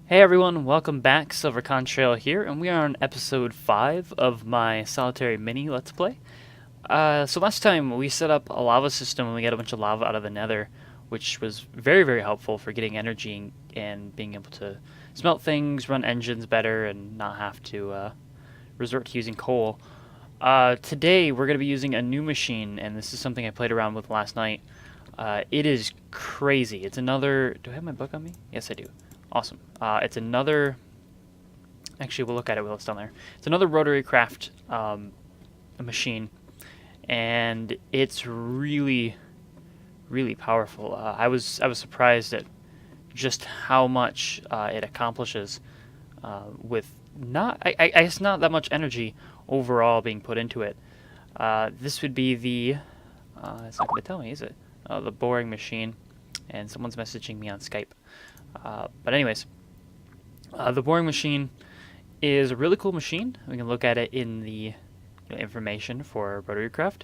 Hey everyone, welcome back. SilverContrail here, and we are on episode 5 of my SolitaryMini Let's Play. So last time we set up a lava system and we got a bunch of lava out of the nether, which was very, very helpful for getting energy and being able to smelt things, run engines better, and not have to resort to using coal. Today we're going to be using a new machine, and this is something I played around with last night. It is crazy. It's another... Do I have my book on me? Yes, I do. Awesome. It's another... Actually, we'll look at it while it's down there. It's another RotaryCraft machine, and it's really, really powerful. I was surprised at just how much it accomplishes with I guess not that much energy overall being put into it. This would be the... it's not going to tell me, is it? The boring machine, and someone's messaging me on Skype. But anyways, the boring machine is a really cool machine. We can look at it in the information for RotaryCraft.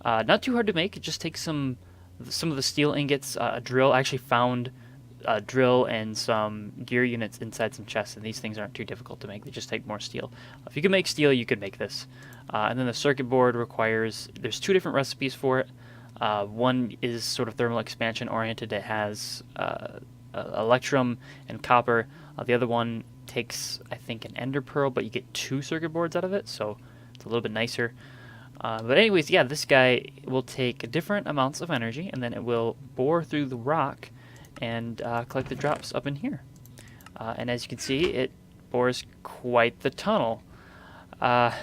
Not too hard to make. It just takes some of the steel ingots, a drill. I actually found a drill and some gear units inside some chests, and these things aren't too difficult to make. They just take more steel. If you can make steel, you could make this. And then the circuit board requires... There's two different recipes for it. One is sort of thermal expansion oriented. It has... electrum and copper. The other one takes, I think, an ender pearl, but you get two circuit boards out of it, so it's a little bit nicer. But anyways, yeah, this guy will take different amounts of energy, and then it will bore through the rock and collect the drops up in here. And as you can see, it bores quite the tunnel. Yeah,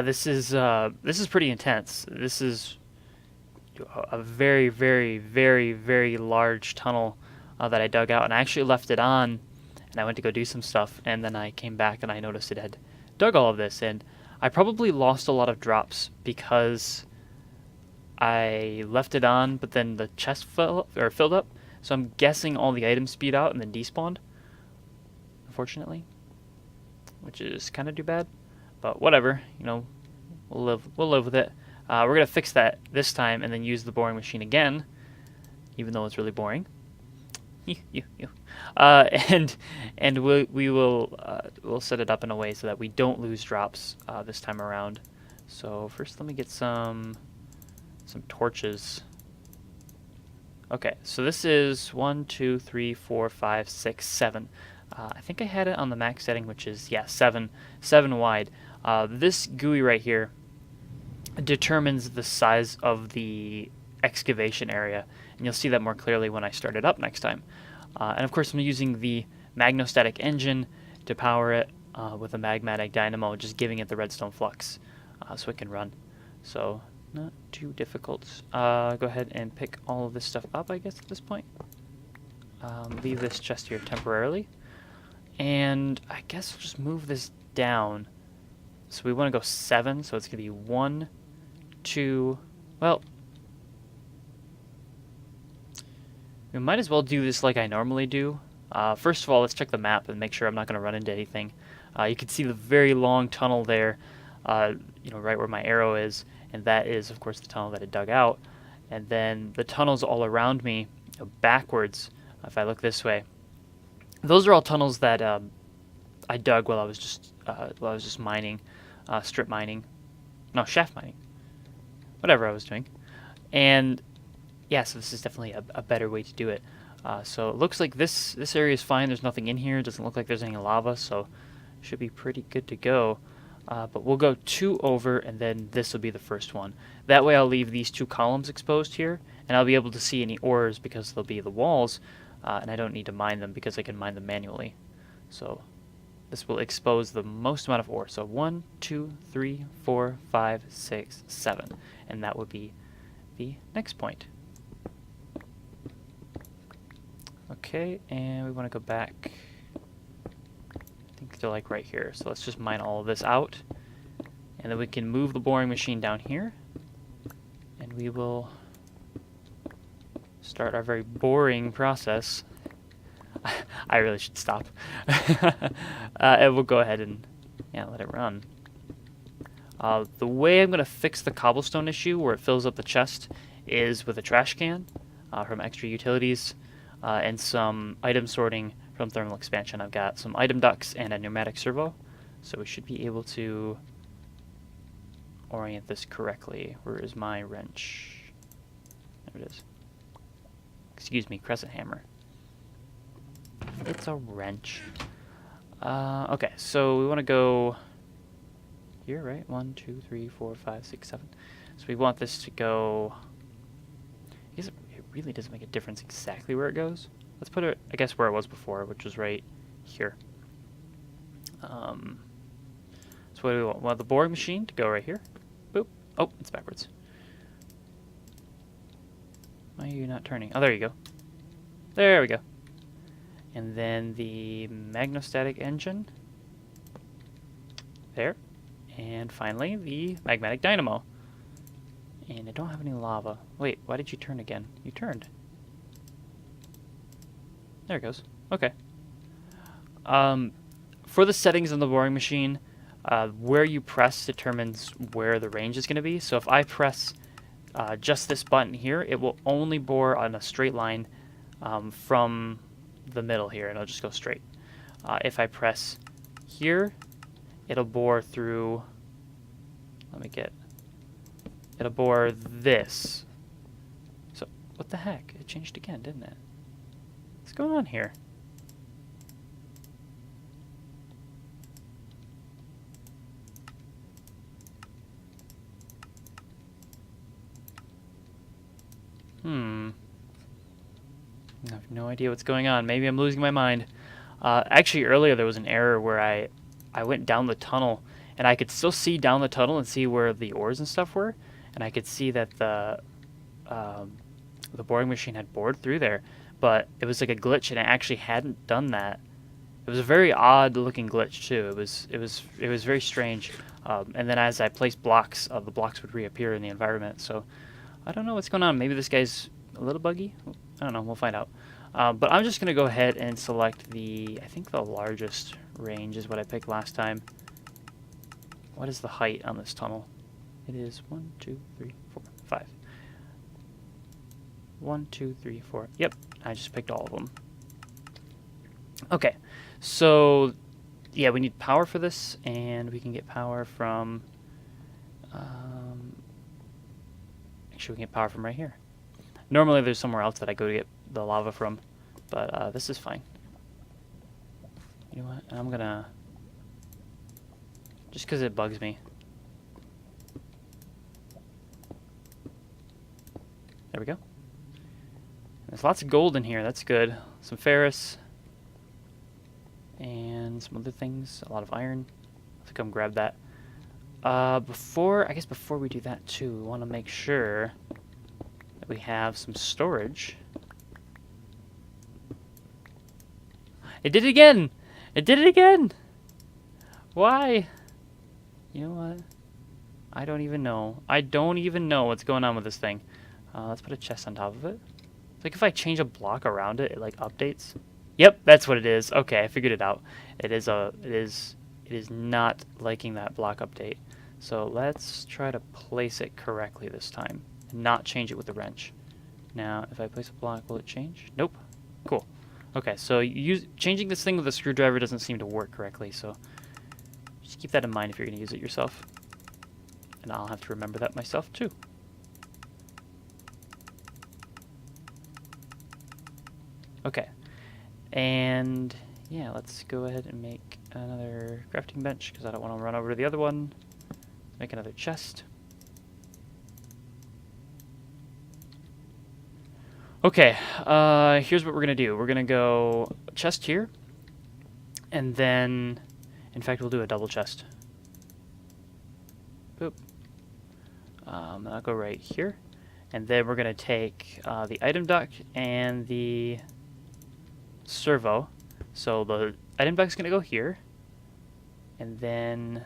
this is pretty intense. This is a very, very, very, very large tunnel that I dug out, and I actually left it on, and I went to go do some stuff, and then I came back and I noticed it had dug all of this, and I probably lost a lot of drops because I left it on, but then the chest filled up, so I'm guessing all the items speed out and then despawned, unfortunately, which is kind of too bad, but whatever, we'll live with it. We're going to fix that this time and then use the boring machine again, even though it's really boring. And we'll set it up in a way so that we don't lose drops this time around. So first let me get some torches. Okay, so this is 1, 2, 3, 4, 5, 6, 7. I think I had it on the max setting, which is, yeah, 7 wide. This GUI right here determines the size of the excavation area, and you'll see that more clearly when I start it up next time. And of course I'm using the magnostatic engine to power it with a magmatic dynamo, just giving it the redstone flux so it can run. So not too difficult. Go ahead and pick all of this stuff up, I guess, at this point. Leave this chest here temporarily, and I guess we'll just move this down. So we want to go 7, so it's going to be 1, 2, well, we might as well do this like I normally do. First of all, let's check the map and make sure I'm not going to run into anything. You can see the very long tunnel there, right where my arrow is, and that is, of course, the tunnel that it dug out. And then the tunnels all around me, backwards, if I look this way, those are all tunnels that I dug while I was just mining, strip mining, no, shaft mining, whatever I was doing. And yeah, so this is definitely a better way to do it. So it looks like this area is fine. There's nothing in here. It doesn't look like there's any lava, so should be pretty good to go. But we'll go 2 over, and then this will be the first one. That way I'll leave these 2 columns exposed here, and I'll be able to see any ores because they'll be the walls, and I don't need to mine them because I can mine them manually. So this will expose the most amount of ore. So 1, 2, 3, 4, 5, 6, 7. And that would be the next point. Okay, and we want to go back. I think they're like right here. So let's just mine all of this out. And then we can move the boring machine down here. And we will start our very boring process. I really should stop. And we'll go ahead and let it run. The way I'm going to fix the cobblestone issue where it fills up the chest is with a trash can from Extra Utilities. and some item sorting from thermal expansion. I've got some item ducts and a pneumatic servo, so we should be able to orient this correctly. Where is my wrench? There it is. Excuse me, crescent hammer. It's a wrench. Okay, so we want to go here, right? 1, 2, 3, 4, 5, 6, 7. So we want this to go. I guess it really doesn't make a difference exactly where it goes. Let's put it, I guess, where it was before, which was right here. So what do we want? We want the boring machine to go right here. Boop. Oh, it's backwards. Why are you not turning? Oh, there you go. There we go. And then the magnostatic engine. There. And finally, the magmatic dynamo. And I don't have any lava. Wait, why did you turn again? You turned. There it goes. Okay. For the settings on the boring machine, where you press determines where the range is going to be. So if I press just this button here, it will only bore on a straight line from the middle here, and it'll just go straight. If I press here, it'll bore through, it'll bore this. So, what the heck? It changed again, didn't it? What's going on here? I have no idea what's going on. Maybe I'm losing my mind. Actually, earlier there was an error where I went down the tunnel, and I could still see down the tunnel and see where the ores and stuff were, and I could see that the boring machine had bored through there, but it was like a glitch, and it actually hadn't done that. It was a very odd looking glitch too. It was very strange. And then as I placed blocks, the blocks would reappear in the environment. So I don't know what's going on. Maybe this guy's a little buggy. I don't know. We'll find out. But I'm just going to go ahead and select I think the largest range is what I picked last time. What is the height on this tunnel? It is 1, 2, 3, 4, 5. 1, 2, 3, 4. Yep, I just picked all of them. Okay, so yeah, we need power for this, and we can get power from. Actually, we can get power from right here. Normally, there's somewhere else that I go to get the lava from, but this is fine. You know what? I'm gonna, just because it bugs me. There we go. There's lots of gold in here. That's good. Some ferrous and some other things. A lot of iron. I'll have to come grab that. Before we do that too, we want to make sure that we have some storage. It did it again! It did it again! Why? You know what? I don't even know. I don't even know what's going on with this thing. Let's put a chest on top of it. It's like if I change a block around it, it like updates. Yep, that's what it is. Okay, I figured it out. It is not liking that block update. So let's try to place it correctly this time and not change it with the wrench. Now, if I place a block, will it change? Nope. Cool. Okay, so changing this thing with a screwdriver doesn't seem to work correctly, so just keep that in mind if you're going to use it yourself. And I'll have to remember that myself too. Okay. And yeah, let's go ahead and make another crafting bench because I don't want to run over to the other one. Make another chest. Okay, here's what we're going to do. We're going to go chest here, and then, in fact, we'll do a double chest. Boop. I'll go right here, and then we're going to take the item duct and the servo. So the item duct is going to go here, and then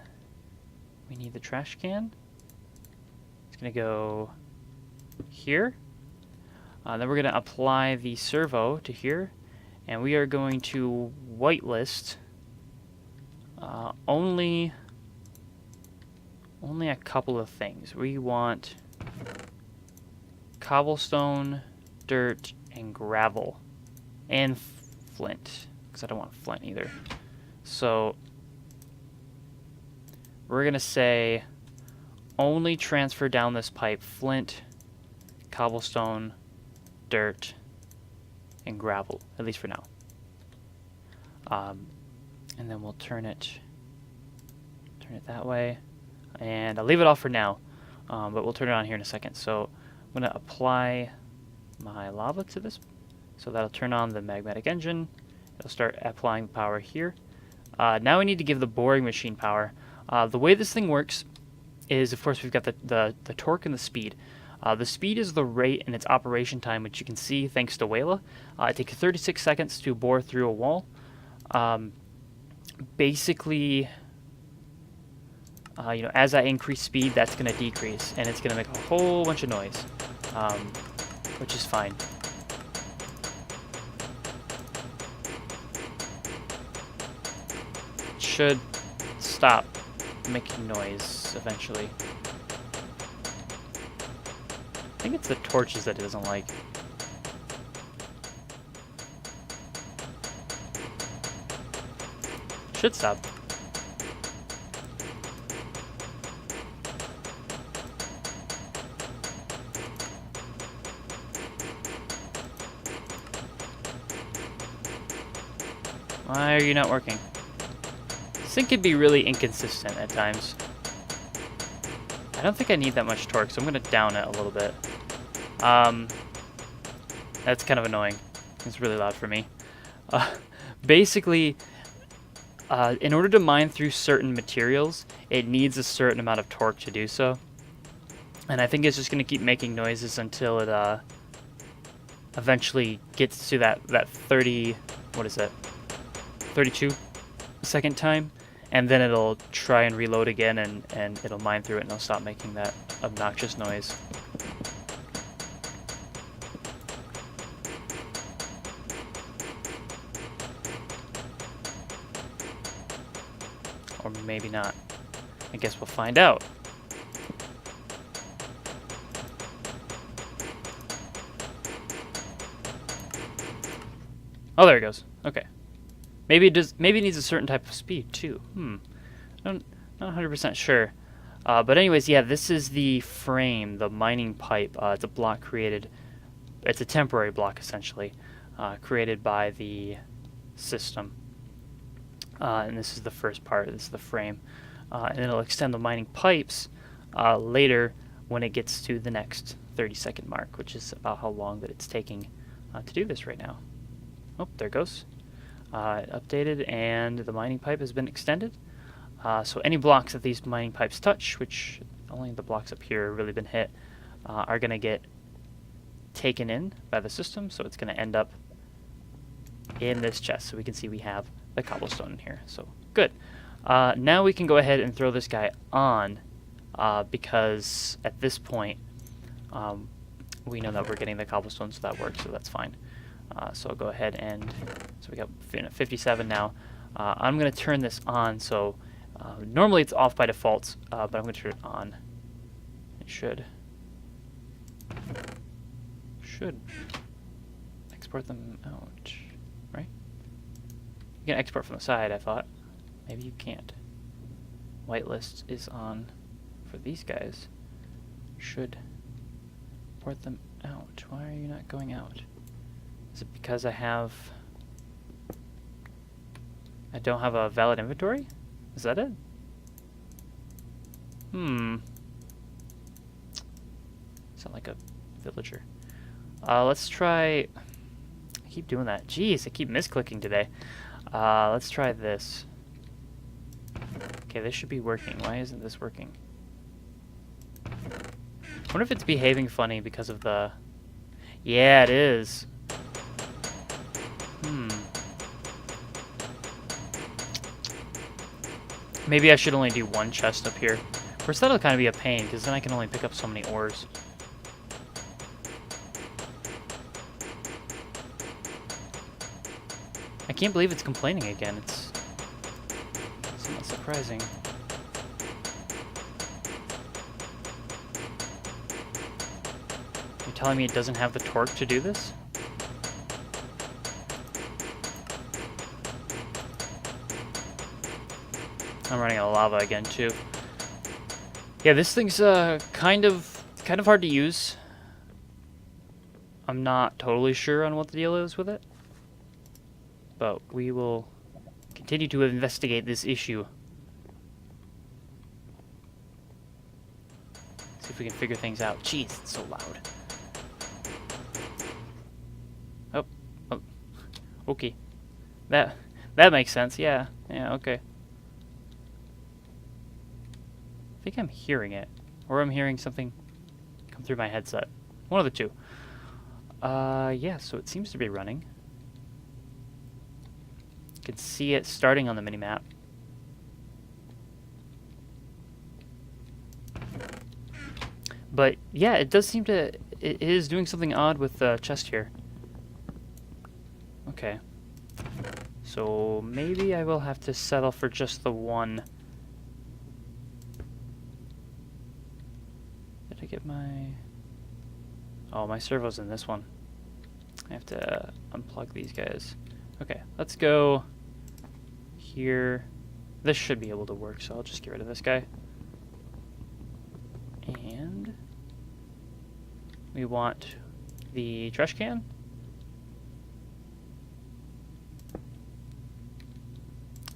we need the trash can. It's going to go here. Then we're going to apply the servo to here, and we are going to whitelist only a couple of things. We want cobblestone, dirt, and gravel. and flint, because I don't want flint either. So we're going to say only transfer down this pipe flint, cobblestone, dirt, and gravel, at least for now. And then we'll turn it that way, and I'll leave it off for now, but we'll turn it on here in a second. So I'm going to apply my lava to this, so that'll turn on the magmatic engine. It'll start applying power here. Now we need to give the boring machine power. The way this thing works is, of course, we've got the torque and the speed. The speed is the rate and its operation time, which you can see thanks to Wayla. It takes 36 seconds to bore through a wall. Basically, as I increase speed, that's going to decrease, and it's going to make a whole bunch of noise, which is fine. It should stop making noise eventually. I think it's the torches that it doesn't like. Should stop. Why are you not working? This thing can be really inconsistent at times. I don't think I need that much torque, so I'm going to down it a little bit. That's kind of annoying. It's really loud for me. Basically, in order to mine through certain materials, it needs a certain amount of torque to do so. And I think it's just going to keep making noises until it eventually gets to that 30, what is it, 32 second time. And then it'll try and reload again, and it'll mine through it, and it'll stop making that obnoxious noise. Or maybe not. I guess we'll find out. Oh, there it goes. Okay. Maybe it does. Maybe it needs a certain type of speed too. Not 100% sure. But anyways, yeah, this is the frame, the mining pipe. It's a block created. It's a temporary block essentially, created by the system. And this is the first part. This is the frame, and it'll extend the mining pipes later when it gets to the next 30-second mark, which is about how long that it's taking to do this right now. Oh, there it goes. Updated, and the mining pipe has been extended. So any blocks that these mining pipes touch, which only the blocks up here have really been hit, are going to get taken in by the system. So it's going to end up in this chest. So we can see we have the cobblestone in here. So good. Now we can go ahead and throw this guy on, because at this point we know that we're getting the cobblestone, so that works. So that's fine. So I'll go ahead and, so we got 57 now. I'm going to turn this on, so normally it's off by default, but I'm going to turn it on. It should export them out, right? You can export from the side, I thought. Maybe you can't. Whitelist is on for these guys. Should port them out. Why are you not going out? Is it because I don't have a valid inventory? Is that it? Sound like a villager. Let's try... I keep doing that. Jeez, I keep misclicking today. Let's try this. Okay, this should be working. Why isn't this working? I wonder if it's behaving funny because of the... Yeah, it is. Maybe I should only do one chest up here. Of course, that'll kind of be a pain, because then I can only pick up so many ores. I can't believe it's complaining again. It's somewhat surprising. You're telling me it doesn't have the torque to do this? I'm running out of lava again too. Yeah, this thing's kind of hard to use. I'm not totally sure on what the deal is with it, but we will continue to investigate this issue. See if we can figure things out. Jeez, it's so loud. Oh, okay. That makes sense. Yeah, okay. I think I'm hearing it, or I'm hearing something come through my headset. One of the two. Yeah, so it seems to be running. You can see it starting on the mini-map. But yeah, it does seem to, it is doing something odd with the chest here. Okay. So maybe I will have to settle for just the one. Did I get my... Oh, my servo's in this one. I have to unplug these guys. Okay, let's go here. This should be able to work, so I'll just get rid of this guy. And we want the trash can.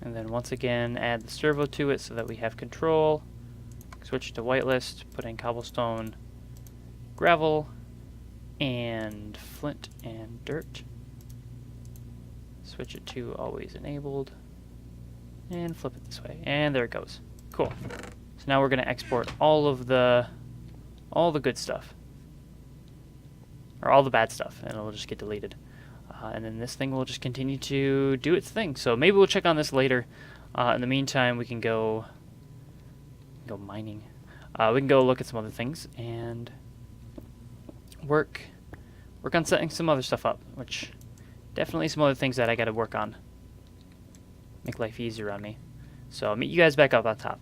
And then once again, add the servo to it so that we have control. Switch to whitelist, put in cobblestone, gravel, and flint and dirt. Switch it to always enabled, and flip it this way. And there it goes. Cool. So now we're going to export all the good stuff, or all the bad stuff, and it'll just get deleted. And then this thing will just continue to do its thing. So maybe we'll check on this later. In the meantime, we can go mining. We can go look at some other things and work on setting some other stuff up, which definitely some other things that I got to work on. Make life easier on me. So I'll meet you guys back up on top.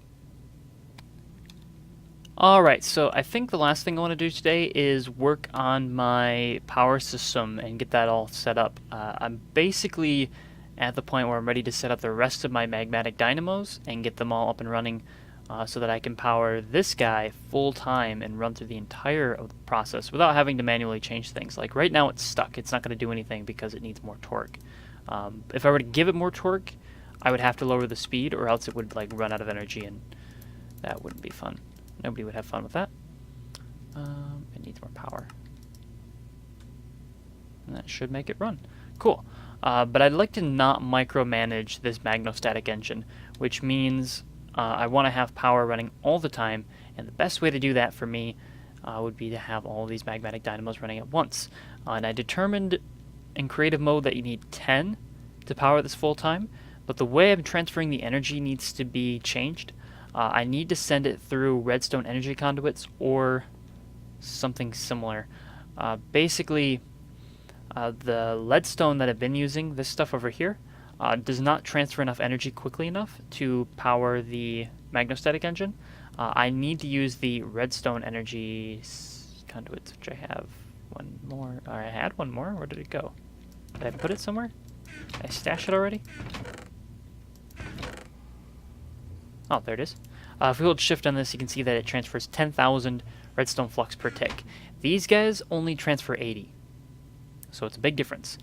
Alright, so I think the last thing I want to do today is work on my power system and get that all set up. I'm basically at the point where I'm ready to set up the rest of my magmatic dynamos and get them all up and running so that I can power this guy full time and run through the entire process without having to manually change things. Like right now it's stuck. It's not going to do anything because it needs more torque. If I were to give it more torque, I would have to lower the speed, or else it would like run out of energy, and that wouldn't be fun. Nobody would have fun with that. It needs more power. And that should make it run. Cool. But I'd like to not micromanage this magnostatic engine, which means I want to have power running all the time, and the best way to do that for me would be to have all these magmatic dynamos running at once. And I determined in creative mode that you need 10 to power this full time, but the way I'm transferring the energy needs to be changed. I need to send it through redstone energy conduits or something similar. Basically, the leadstone that I've been using, this stuff over here, does not transfer enough energy quickly enough to power the magnostatic engine. I need to use the redstone energy conduits, which I have one more. Or I had one more. Where did it go? Did I put it somewhere? Did I stash it already? Oh, there it is. If we hold shift on this, you can see that it transfers 10,000 redstone flux per tick. These guys only transfer 80. So it's a big difference.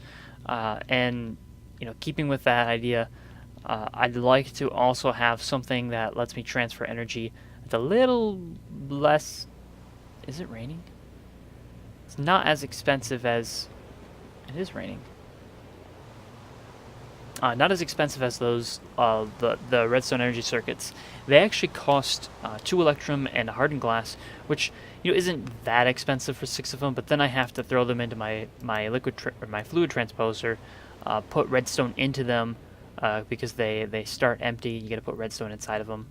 And, you know, keeping with that idea, I'd like to also have something that lets me transfer energy. It's a little less... Is it raining? It's not as expensive as... It is raining. Not as expensive as those, the redstone energy circuits. They actually cost 2 electrum and a hardened glass, which, you know, isn't that expensive for 6 of them. But then I have to throw them into my my fluid transposer, put redstone into them because they start empty. You got to put redstone inside of them.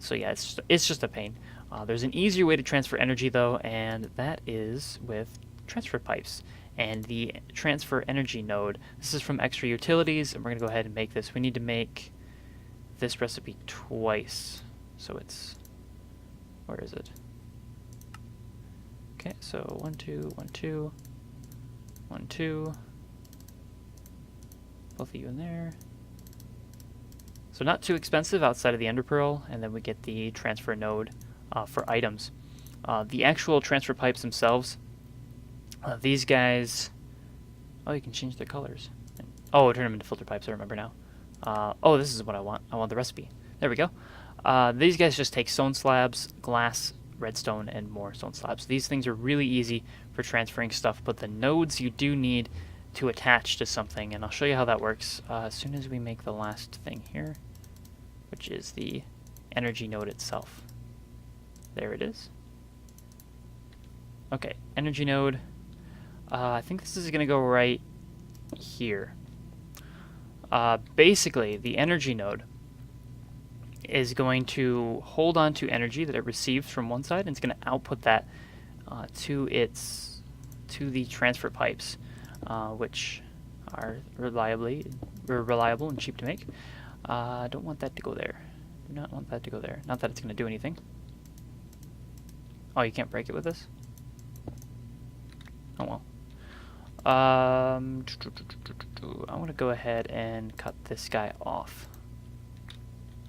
So yeah, it's just a pain. There's an easier way to transfer energy though, and that is with transfer pipes. And the transfer energy node, this is from extra utilities, and we're going to go ahead and make this. We need to make this recipe twice. So it's, where is it? Okay, so 1, 2, 1, 2, 1, 2. Both of you in there. So not too expensive outside of the ender pearl, and then we get the transfer node for items. The actual transfer pipes themselves, these guys, oh, you can change their colors. Oh, turn them into filter pipes, I remember now. Oh, this is what I want. I want the recipe. There we go. These guys just take stone slabs, glass, redstone, and more stone slabs. These things are really easy for transferring stuff, but the nodes you do need to attach to something, and I'll show you how that works as soon as we make the last thing here, which is the energy node itself. There it is. Okay, energy node. I think this is going to go right here. Basically, the energy node is going to hold on to energy that it receives from one side, and it's going to output that to the transfer pipes, which are reliable and cheap to make. I don't want that to go there. Do not want that to go there. Not that it's going to do anything. Oh, you can't break it with this? Oh well. I'm going to go ahead and cut this guy off.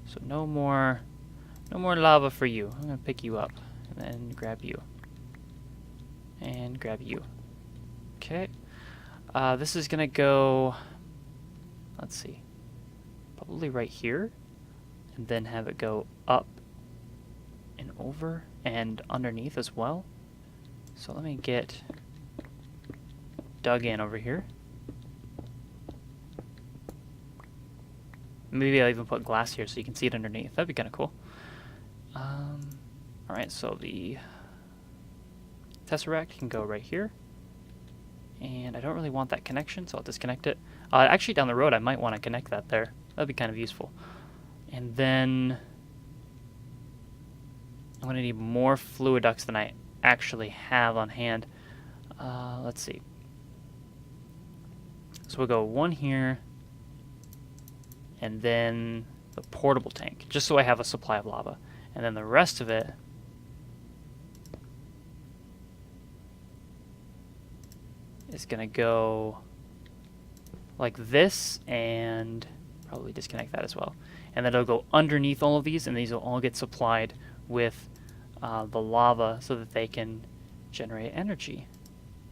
So no more lava for you. I'm going to pick you up and then grab you. And grab you. Okay. This is going to go, let's see, probably right here. And then have it go up and over and underneath as well. So let me get dug in over here. Maybe I'll even put glass here so you can see it underneath. That'd be kind of cool. Alright, so the Tesseract can go right here. And I don't really want that connection, so I'll disconnect it. Actually, down the road, I might want to connect that there. That'd be kind of useful. And then I'm going to need more fluid ducts than I actually have on hand. Let's see. So we'll go one here, and then the portable tank, just so I have a supply of lava. And then the rest of it is going to go like this, and probably disconnect that as well. And then it'll go underneath all of these, and these will all get supplied with the lava so that they can generate energy.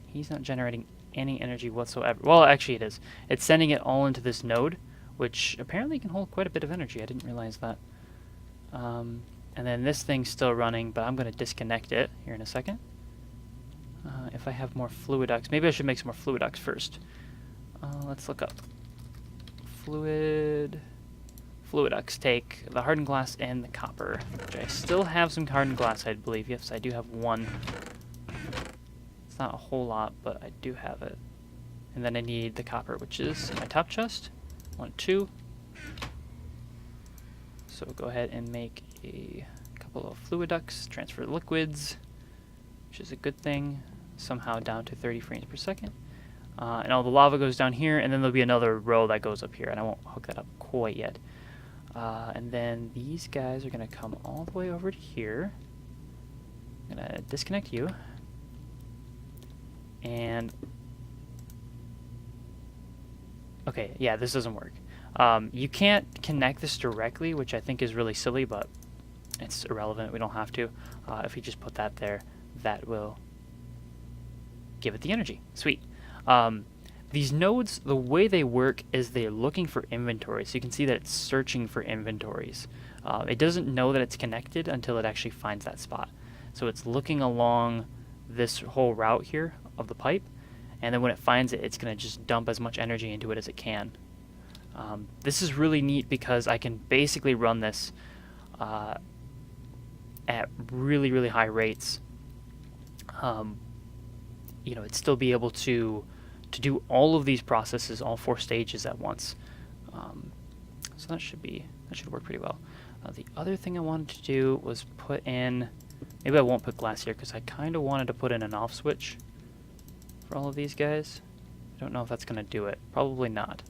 He's not generating any energy whatsoever. Well, actually it is. It's sending it all into this node, which apparently can hold quite a bit of energy. I didn't realize that. And then this thing's still running, but I'm going to disconnect it here in a second. If I have more fluid ducts, maybe I should make some more fluid ducts first. Let's look up. Fluid ducts take the hardened glass and the copper, which I still have some hardened glass, I believe. Yes, I do have one. It's not a whole lot, but I do have it. And then I need the copper, which is in my top chest. 1, 2. So go ahead and make a couple of fluid ducts, transfer liquids, which is a good thing. Somehow down to 30 frames per second. And all the lava goes down here, and then there'll be another row that goes up here, and I won't hook that up quite yet. And then these guys are going to come all the way over to here. I'm going to disconnect you. And okay, yeah, this doesn't work. You can't connect this directly, which I think is really silly, but it's irrelevant. We don't have to. If we just put that there, that will give it the energy. Sweet. These nodes, the way they work is they're looking for inventory. So you can see that it's searching for inventories. It doesn't know that it's connected until it actually finds that spot. So it's looking along this whole route here of the pipe, and then when it finds it, it's going to just dump as much energy into it as it can. This is really neat because I can basically run this at really, really high rates. You know, it'd still be able to do all of these processes, all 4 stages at once. So that should work pretty well. The other thing I wanted to do was put in, maybe I won't put glass here because I kind of wanted to put in an off switch for all of these guys. I don't know if that's going to do it. Probably not.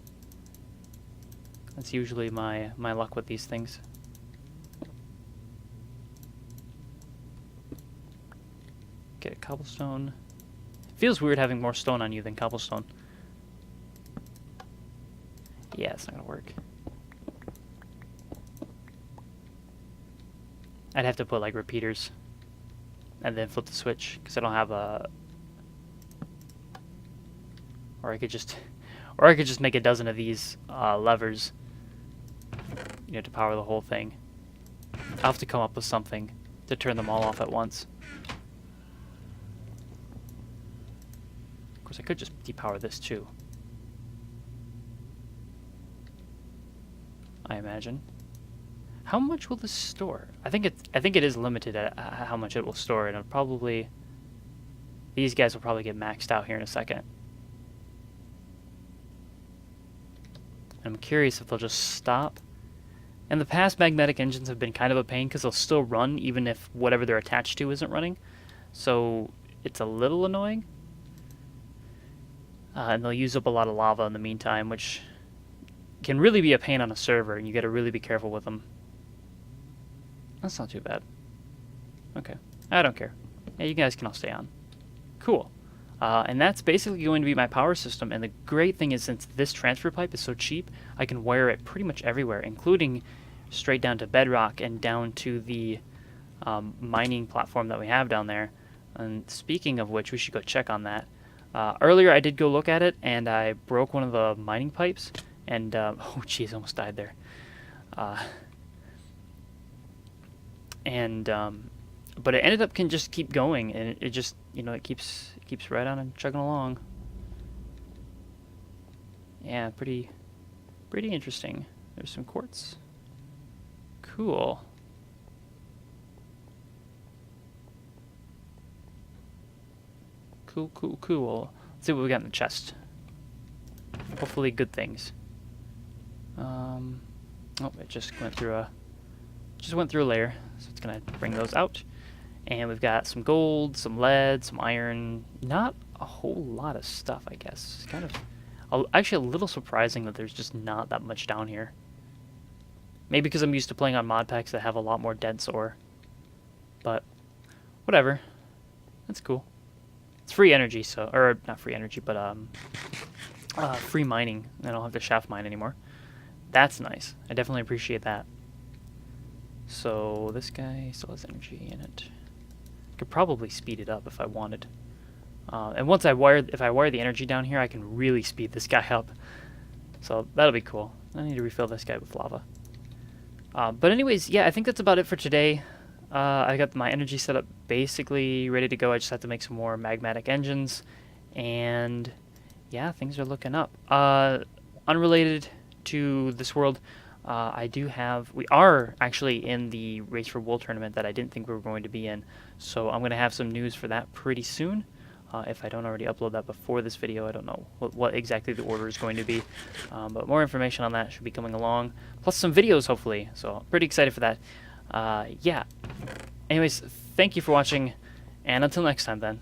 That's usually my luck with these things. Get a cobblestone. Feels weird having more stone on you than cobblestone. Yeah, it's not gonna work. I'd have to put like repeaters and then flip the switch because I don't have a. Or I could just make a dozen of these levers, you know, to power the whole thing. I'll have to come up with something to turn them all off at once. Of course, I could just depower this too. I imagine. How much will this store? I think it is limited at how much it will store, and it'll probably. These guys will probably get maxed out here in a second. I'm curious if they'll just stop. In the past, magnetic engines have been kind of a pain because they'll still run even if whatever they're attached to isn't running. So it's a little annoying. And they'll use up a lot of lava in the meantime, which can really be a pain on a server, and you got to really be careful with them. That's not too bad. Okay. I don't care. Yeah, you guys can all stay on. Cool. And that's basically going to be my power system, and the great thing is since this transfer pipe is so cheap, I can wire it pretty much everywhere, including straight down to bedrock and down to the mining platform that we have down there. And speaking of which, we should go check on that. Earlier I did go look at it, and I broke one of the mining pipes, and oh jeez, almost died there. But it ended up can just keep going, and it just, you know, it keeps right on and chugging along. Yeah, pretty interesting. There's some quartz. Cool. Cool. Let's see what we got in the chest. Hopefully good things. Oh, it just went through a layer, so it's gonna bring those out. And we've got some gold, some lead, some iron. Not a whole lot of stuff, I guess. It's kind of actually a little surprising that there's just not that much down here. Maybe because I'm used to playing on mod packs that have a lot more dense ore. But whatever. That's cool. It's free energy, so, or not free energy, but free mining. I don't have to shaft mine anymore. That's nice. I definitely appreciate that. So this guy still has energy in it. Could probably speed it up if I wanted. And once if I wire the energy down here, I can really speed this guy up. So that'll be cool. I need to refill this guy with lava. But anyways, yeah, I think that's about it for today. I got my energy set up basically ready to go. I just have to make some more magmatic engines. And yeah, things are looking up. Unrelated to this world, we are actually in the Race for Wool tournament that I didn't think we were going to be in. So I'm going to have some news for that pretty soon. If I don't already upload that before this video, I don't know what exactly the order is going to be. But more information on that should be coming along. Plus some videos, hopefully. So pretty excited for that. Yeah. Anyways, thank you for watching. And until next time then.